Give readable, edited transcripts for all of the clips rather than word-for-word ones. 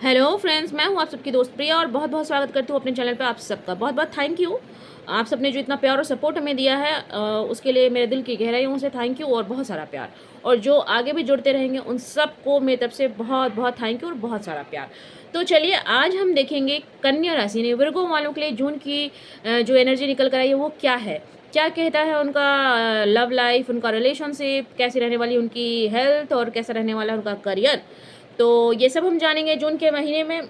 Hello friends, मैं हूं आप सबकी दोस्त प्रिया और बहुत बहुत स्वागत करती हूं अपने चैनल पे आप सबका। बहुत बहुत थैंक यू। आप सबने जो इतना प्यार और सपोर्ट हमें दिया है उसके लिए मेरे दिल की गहराइयों से थैंक यू और बहुत सारा प्यार। और जो आगे भी जुड़ते रहेंगे उन सबको मेरी तरफ से बहुत बहुत थैंक यू और बहुत सारा प्यार। तो चलिए आज हम देखेंगे कन्या राशि ने विर्गो वालों के लिए जून की जो एनर्जी निकल कर आई है वो क्या है, क्या कहता है उनका लव लाइफ, उनका रिलेशनशिप, कैसी रहने वाली उनकी हेल्थ और कैसा रहने वाला है उनका करियर। तो ये सब हम जानेंगे जून के महीने में।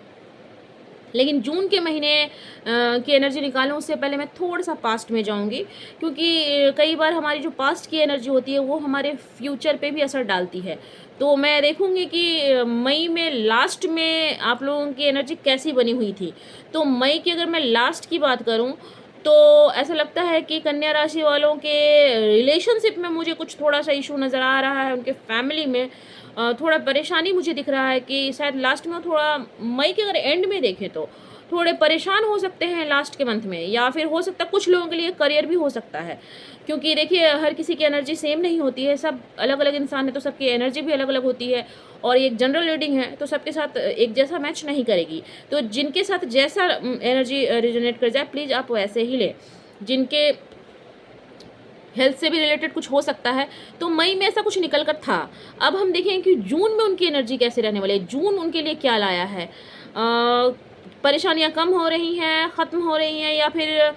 लेकिन जून के महीने की एनर्जी निकालूं उससे पहले मैं थोड़ा सा पास्ट में जाऊंगी, क्योंकि कई बार हमारी जो पास्ट की एनर्जी होती है वो हमारे फ्यूचर पे भी असर डालती है। तो मैं देखूंगी कि मई में लास्ट में आप लोगों की एनर्जी कैसी बनी हुई थी। तो मई की अगर मैं लास्ट की बात करूं तो ऐसा लगता है कि कन्या राशि वालों के रिलेशनशिप में मुझे कुछ थोड़ा सा इशू नज़र आ रहा है। उनके फैमिली में थोड़ा परेशानी मुझे दिख रहा है कि शायद लास्ट में थोड़ा मई के अगर एंड में देखें तो थोड़े परेशान हो सकते हैं लास्ट के मंथ में, या फिर हो सकता है कुछ लोगों के लिए करियर भी हो सकता है। क्योंकि देखिए हर किसी की एनर्जी सेम नहीं होती है, सब अलग अलग इंसान है तो सबकी एनर्जी भी अलग अलग होती है। और एक जनरल रीडिंग है तो सबके साथ एक जैसा मैच नहीं करेगी। तो जिनके साथ जैसा एनर्जी रिजोनेट कर जाए प्लीज़ आप वैसे ही लें। जिनके हेल्थ से भी रिलेटेड कुछ हो सकता है तो मई में ऐसा कुछ निकल कर था। अब हम देखें कि जून में उनकी एनर्जी कैसे रहने वाली है, जून उनके लिए क्या लाया है। परेशानियां कम हो रही हैं, ख़त्म हो रही हैं, या फिर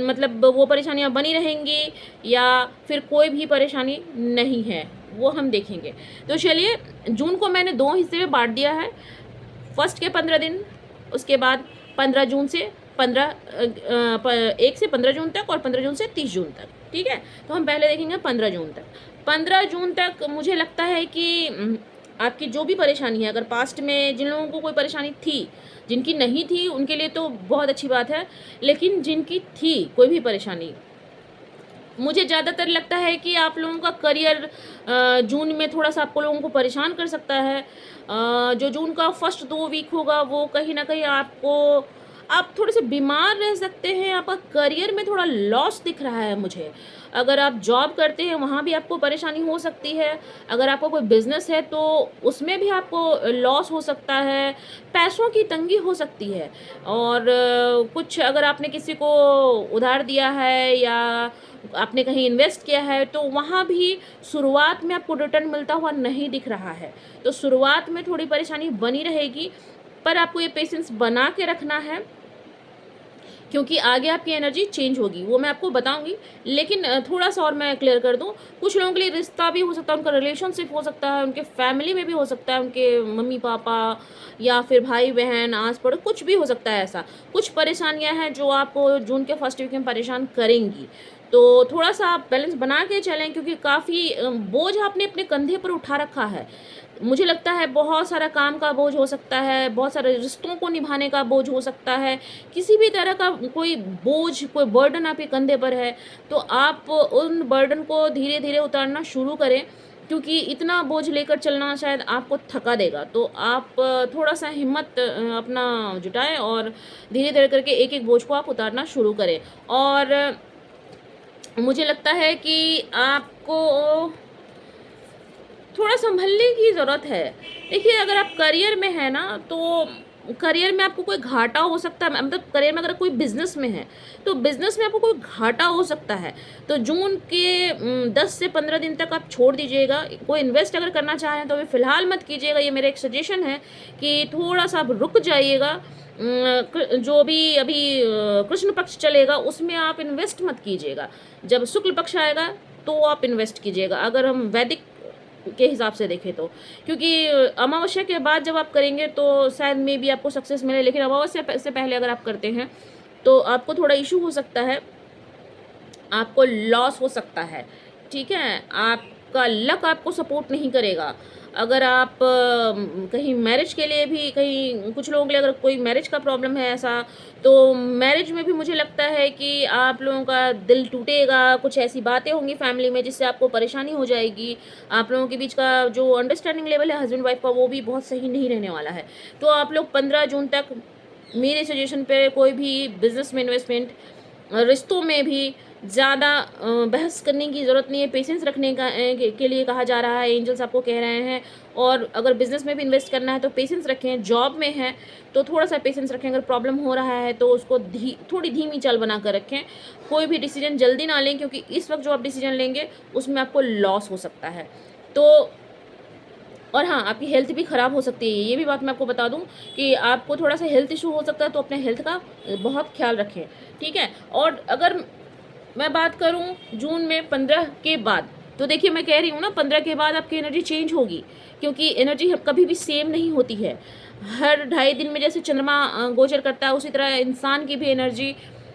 मतलब वो परेशानियां बनी रहेंगी, या फिर कोई भी परेशानी नहीं है, वो हम देखेंगे। तो चलिए, जून को मैंने दो हिस्से में बांट दिया है। फर्स्ट के 15 दिन, उसके बाद 15 जून से 1 से 15 जून तक और 15 जून से 30 जून तक। ठीक है, तो हम पहले देखेंगे 15 जून तक। 15 जून तक मुझे लगता है कि आपकी जो भी परेशानी है, अगर पास्ट में जिन लोगों को कोई परेशानी थी, जिनकी नहीं थी उनके लिए तो बहुत अच्छी बात है, लेकिन जिनकी थी कोई भी परेशानी, मुझे ज़्यादातर लगता है कि आप लोगों का करियर जून में थोड़ा सा आपको लोगों को परेशान कर सकता है। जो जून का फर्स्ट 2 वीक होगा वो कहीं ना कहीं आपको, आप थोड़े से बीमार रह सकते हैं। आपका करियर में थोड़ा लॉस दिख रहा है मुझे। अगर आप जॉब करते हैं वहाँ भी आपको परेशानी हो सकती है। अगर आपका कोई बिजनेस है तो उसमें भी आपको लॉस हो सकता है। पैसों की तंगी हो सकती है। और कुछ अगर आपने किसी को उधार दिया है या आपने कहीं इन्वेस्ट किया है तो वहाँ भी शुरुआत में आपको रिटर्न मिलता हुआ नहीं दिख रहा है। तो शुरुआत में थोड़ी परेशानी बनी रहेगी, पर आपको ये पेशेंस बना के रखना है, क्योंकि आगे आपकी एनर्जी चेंज होगी, वो मैं आपको बताऊंगी। लेकिन थोड़ा सा और मैं क्लियर कर दूं, कुछ लोगों के लिए रिश्ता भी हो सकता है, उनका रिलेशनशिप हो सकता है, उनके फैमिली में भी हो सकता है, उनके मम्मी पापा या फिर भाई बहन आस पड़ोस कुछ भी हो सकता है। ऐसा कुछ परेशानियां हैं जो आपको जून के फर्स्ट वीक में परेशान करेंगी। तो थोड़ा सा आप बैलेंस बना के चलें, क्योंकि काफ़ी बोझ आपने अपने कंधे पर उठा रखा है। मुझे लगता है बहुत सारा काम का बोझ हो सकता है, बहुत सारे रिश्तों को निभाने का बोझ हो सकता है, किसी भी तरह का कोई बोझ, कोई बर्डन आपके कंधे पर है। तो आप उन बर्डन को धीरे धीरे उतारना शुरू करें, क्योंकि इतना बोझ लेकर चलना शायद आपको थका देगा। तो आप थोड़ा सा हिम्मत अपना जुटाएं और धीरे धीरे करके एक एक बोझ को आप उतारना शुरू करें। और मुझे लगता है कि आपको थोड़ा संभलने की ज़रूरत है। देखिए अगर आप करियर में है ना, तो करियर में आपको कोई घाटा हो सकता है। मतलब करियर में अगर कोई बिजनेस में है तो बिजनेस में आपको कोई घाटा हो सकता है। तो जून के 10 से 15 दिन तक आप छोड़ दीजिएगा। कोई इन्वेस्ट अगर करना चाह रहे हैं तो अभी फ़िलहाल मत कीजिएगा, ये मेरा एक सजेशन है कि थोड़ा सा आप रुक जाइएगा। जो भी अभी कृष्ण पक्ष चलेगा उसमें आप इन्वेस्ट मत कीजिएगा। जब शुक्ल पक्ष आएगा तो आप इन्वेस्ट कीजिएगा, अगर हम वैदिक के हिसाब से देखें तो। क्योंकि अमावस्या के बाद जब आप करेंगे तो शायद मे बी आपको सक्सेस मिले, लेकिन अमावस्या से पहले अगर आप करते हैं तो आपको थोड़ा इशू हो सकता है, आपको लॉस हो सकता है। ठीक है, आपका लक आपको सपोर्ट नहीं करेगा। अगर आप कहीं मैरिज के लिए भी, कहीं कुछ लोगों के लिए अगर कोई मैरिज का प्रॉब्लम है ऐसा, तो मैरिज में भी मुझे लगता है कि आप लोगों का दिल टूटेगा। कुछ ऐसी बातें होंगी फैमिली में जिससे आपको परेशानी हो जाएगी। आप लोगों के बीच का जो अंडरस्टैंडिंग लेवल है हस्बैंड वाइफ का वो भी बहुत सही नहीं रहने वाला है। तो आप लोग 15 जून तक मेरे सजेशन पे कोई भी बिजनेस में इन्वेस्टमेंट रिश्तों में भी ज़्यादा बहस करने की ज़रूरत नहीं है, पेशेंस रखने का के लिए कहा जा रहा है, एंजल्स आपको कह रहे हैं। और अगर बिज़नेस में भी इन्वेस्ट करना है तो पेशेंस रखें, जॉब में हैं तो थोड़ा-सा पेशेंस रखें, अगर प्रॉब्लम हो रहा है तो उसको थोड़ी धीमी चाल बना कर रखें। कोई भी डिसीज़न जल्दी ना लें, क्योंकि इस वक़्त जो आप डिसीज़न लेंगे उसमें आपको लॉस हो सकता है। तो और हाँ, आपकी हेल्थ भी ख़राब हो सकती है, ये भी बात मैं आपको बता दूँ कि आपको थोड़ा-सा हेल्थ इश्यू हो सकता है, तो अपने हेल्थ का बहुत ख़्याल रखें, ठीक है? और अगर मैं बात करूँ जून में 15 के बाद, तो देखिए मैं कह रही हूँ ना 15 के बाद आपकी एनर्जी चेंज होगी, क्योंकि एनर्जी कभी भी सेम नहीं होती है। हर ढाई दिन में जैसे चंद्रमा गोचर करता है, उसी तरह इंसान की भी एनर्जी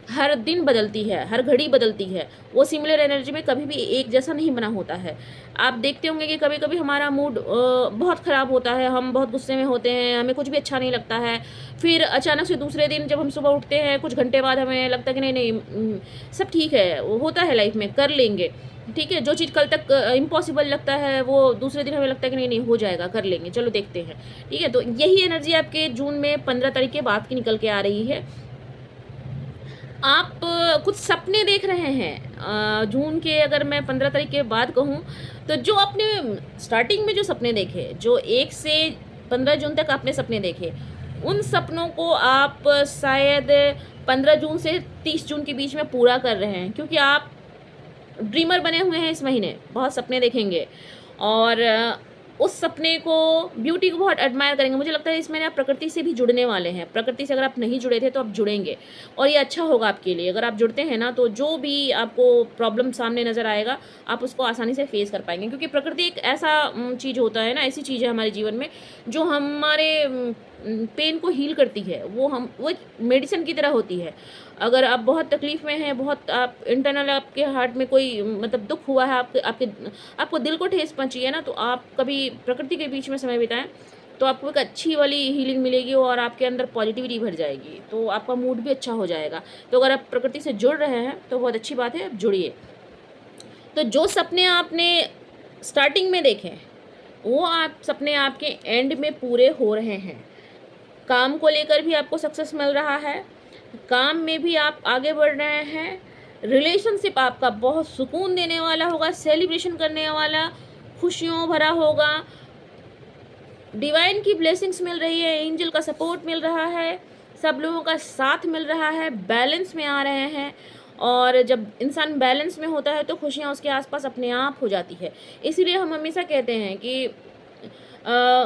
हर दिन बदलती है, हर घड़ी बदलती है। वो सिमिलर एनर्जी में कभी भी एक जैसा नहीं बना होता है। आप देखते होंगे कि कभी-कभी हमारा मूड बहुत ख़राब होता है, हम बहुत गुस्से में होते हैं, हमें कुछ भी अच्छा नहीं लगता है। फिर अचानक से दूसरे दिन जब हम सुबह उठते हैं, कुछ घंटे बाद हमें लगता है कि नहीं-नहीं सब ठीक है, वो होता है लाइफ़ में, कर लेंगे। ठीक है? जो चीज़ कल तक इम्पॉसिबल लगता है, वो दूसरे दिन हमें लगता है कि नहीं-नहीं हो जाएगा, कर लेंगे, चलो देखते हैं। ठीक है? तो यही एनर्जी आपके जून में 15 तारीख के बाद की निकल के आ रही है। आप कुछ सपने देख रहे हैं, जून के अगर मैं 15 तारीख के बाद कहूँ, तो जो आपने स्टार्टिंग में जो सपने देखे, जो 1 से 15 जून तक आपने सपने देखे, उन सपनों को आप शायद 15 जून से 30 जून के बीच में पूरा कर रहे हैं, क्योंकि आप ड्रीमर बने हुए हैं इस महीने, बहुत सपने देखेंगे और उस सपने को, ब्यूटी को बहुत एडमायर करेंगे। मुझे लगता है इस महीने आप प्रकृति से भी जुड़ने वाले हैं। प्रकृति से अगर आप नहीं जुड़े थे तो आप जुड़ेंगे और ये अच्छा होगा आपके लिए। अगर आप जुड़ते हैं ना, तो जो भी आपको प्रॉब्लम सामने नज़र आएगा, आप उसको आसानी से फेस कर पाएँगे, क्योंकि प्रकृति एक ऐसा चीज़ होता है ना, ऐसी चीज़ है हमारे जीवन में जो हमारे पेन को हील करती है। वो एक मेडिसिन की तरह होती है। अगर आप बहुत तकलीफ़ में हैं, बहुत आप इंटरनल आपके हार्ट में कोई मतलब दुःख हुआ है, आपके आपके आपको दिल को ठेस पहुँची है ना, तो आप कभी प्रकृति के बीच में समय बिताएँ, तो आपको एक अच्छी वाली हीलिंग मिलेगी और आपके अंदर पॉजिटिविटी भर जाएगी, तो आपका मूड भी अच्छा हो जाएगा। तो अगर आप प्रकृति से जुड़ रहे हैं, तो बहुत अच्छी बात है, आप जुड़िए। तो जो सपने आपने स्टार्टिंग में देखे, वो आप सपने आपके एंड में पूरे हो रहे हैं। काम को लेकर भी आपको सक्सेस मिल रहा है, काम में भी आप आगे बढ़ रहे हैं, रिलेशनशिप आपका बहुत सुकून देने वाला होगा, सेलिब्रेशन करने वाला, खुशियों भरा होगा, डिवाइन की ब्लेसिंग्स मिल रही है, एंजल का सपोर्ट मिल रहा है, सब लोगों का साथ मिल रहा है, बैलेंस में आ रहे हैं। और जब इंसान बैलेंस में होता है तो खुशियाँ उसके आसपास अपने आप हो जाती है। इसीलिए हम हमेशा कहते हैं कि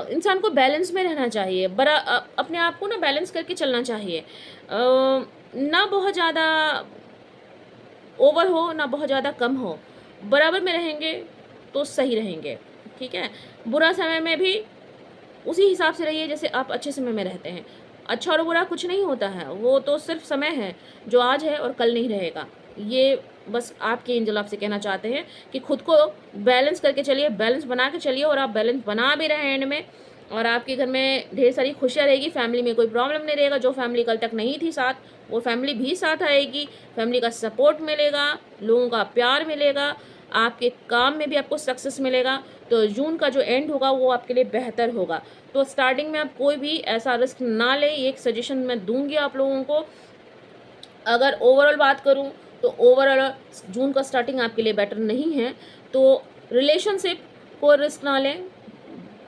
इंसान को बैलेंस में रहना चाहिए, अपने आप को ना बैलेंस करके चलना चाहिए। ना बहुत ज़्यादा ओवर हो, ना बहुत ज़्यादा कम हो, बराबर में रहेंगे तो सही रहेंगे, ठीक है? बुरा समय में भी उसी हिसाब से रहिए जैसे आप अच्छे समय में रहते हैं। अच्छा और बुरा कुछ नहीं होता है, वो तो सिर्फ़ समय है, जो आज है और कल नहीं रहेगा। ये बस आपके एंजल आपसे कहना चाहते हैं कि खुद को बैलेंस करके चलिए, बैलेंस बना के चलिए और आप बैलेंस बना भी रहे हैं एंड में, और आपके घर में ढेर सारी खुशियाँ रहेगी, फैमिली में कोई प्रॉब्लम नहीं रहेगा, जो फैमिली कल तक नहीं थी साथ, वो फैमिली भी साथ आएगी, फैमिली का सपोर्ट मिलेगा, लोगों का प्यार मिलेगा, आपके काम में भी आपको सक्सेस मिलेगा। तो जून का जो एंड होगा वो आपके लिए बेहतर होगा। तो स्टार्टिंग में आप कोई भी ऐसा रिस्क ना लें, ये एक सजेशन मैं दूँगी आप लोगों को। अगर ओवरऑल बात करूँ तो ओवरऑल जून का स्टार्टिंग आपके लिए बेटर नहीं है। तो रिलेशनशिप को रिस्क ना लें,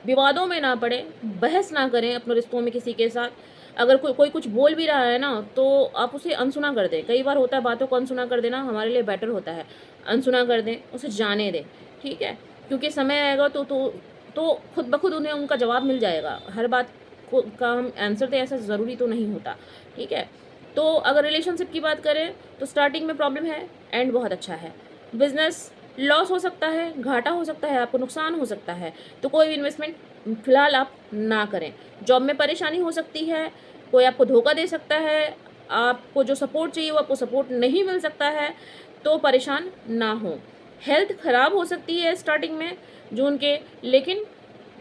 विवादों में ना पड़े, बहस ना करें अपने रिश्तों में किसी के साथ। अगर कोई कुछ बोल भी रहा है ना, तो आप उसे अनसुना कर दें। कई बार होता है बातों को अनसुना कर देना हमारे लिए बेटर होता है। अनसुना कर दें, उसे जाने दें, ठीक है? क्योंकि समय आएगा तो खुद ब खुद उन्हें उनका जवाब मिल जाएगा। हर बात को का हम आंसर दें ऐसा ज़रूरी तो नहीं होता, ठीक है? तो अगर रिलेशनशिप की बात करें तो स्टार्टिंग में प्रॉब्लम है, एंड बहुत अच्छा है। बिज़नेस लॉस हो सकता है, घाटा हो सकता है, आपको नुकसान हो सकता है, तो कोई भी इन्वेस्टमेंट फ़िलहाल आप ना करें। जॉब में परेशानी हो सकती है, कोई आपको धोखा दे सकता है, आपको जो सपोर्ट चाहिए वो आपको सपोर्ट नहीं मिल सकता है, तो परेशान ना हों। हेल्थ ख़राब हो सकती है स्टार्टिंग में जून के, लेकिन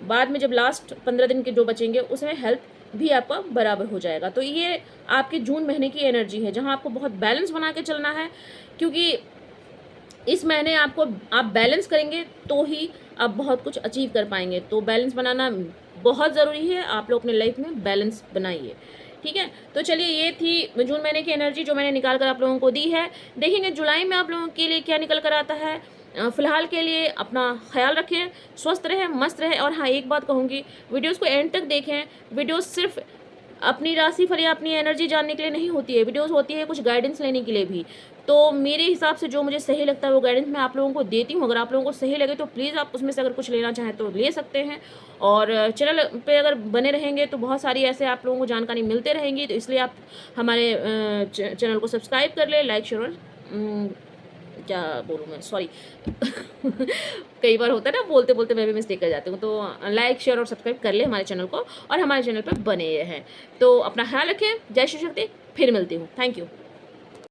बाद में जब लास्ट 15 दिन के जो बचेंगे उसमें हेल्थ भी आपका बराबर हो जाएगा। तो ये आपके जून महीने की एनर्जी है, जहाँ आपको बहुत बैलेंस बना के चलना है, क्योंकि इस महीने आप बैलेंस करेंगे तो ही आप बहुत कुछ अचीव कर पाएंगे। तो बैलेंस बनाना बहुत ज़रूरी है, आप लोग अपने लाइफ में बैलेंस बनाइए, ठीक है। तो चलिए ये थी जून महीने की एनर्जी जो मैंने निकाल कर आप लोगों को दी है। देखेंगे जुलाई में आप लोगों के लिए क्या निकल कर आता है। फ़िलहाल के लिए अपना ख्याल रखें, स्वस्थ रहें, मस्त रहें। और हाँ, एक बात कहूँगी, वीडियोज़ को एंड तक देखें। वीडियोज़ सिर्फ अपनी राशिफल या अपनी एनर्जी जानने के लिए नहीं होती है, वीडियोज़ होती है कुछ गाइडेंस लेने के लिए भी। तो मेरे हिसाब से जो मुझे सही लगता है वो गाइडेंस मैं आप लोगों को देती हूँ। अगर आप लोगों को सही लगे तो प्लीज़ आप उसमें से अगर कुछ लेना चाहें तो ले सकते हैं। और चैनल पे अगर बने रहेंगे तो बहुत सारी ऐसे आप लोगों को जानकारी मिलते रहेंगी। तो इसलिए आप हमारे चैनल को सब्सक्राइब कर लें, लाइक शेयर और क्या बोलूँ मैं, सॉरी कई बार होता है ना, बोलते बोलते मैं भी मिस्टेक कर जाती हूँ। तो लाइक शेयर और सब्सक्राइब कर ले हमारे चैनल को, और हमारे चैनल पर बने रहें। तो अपना ख्याल रखें। जय शिव शक्ति। फिर मिलती हूँ। Thank you.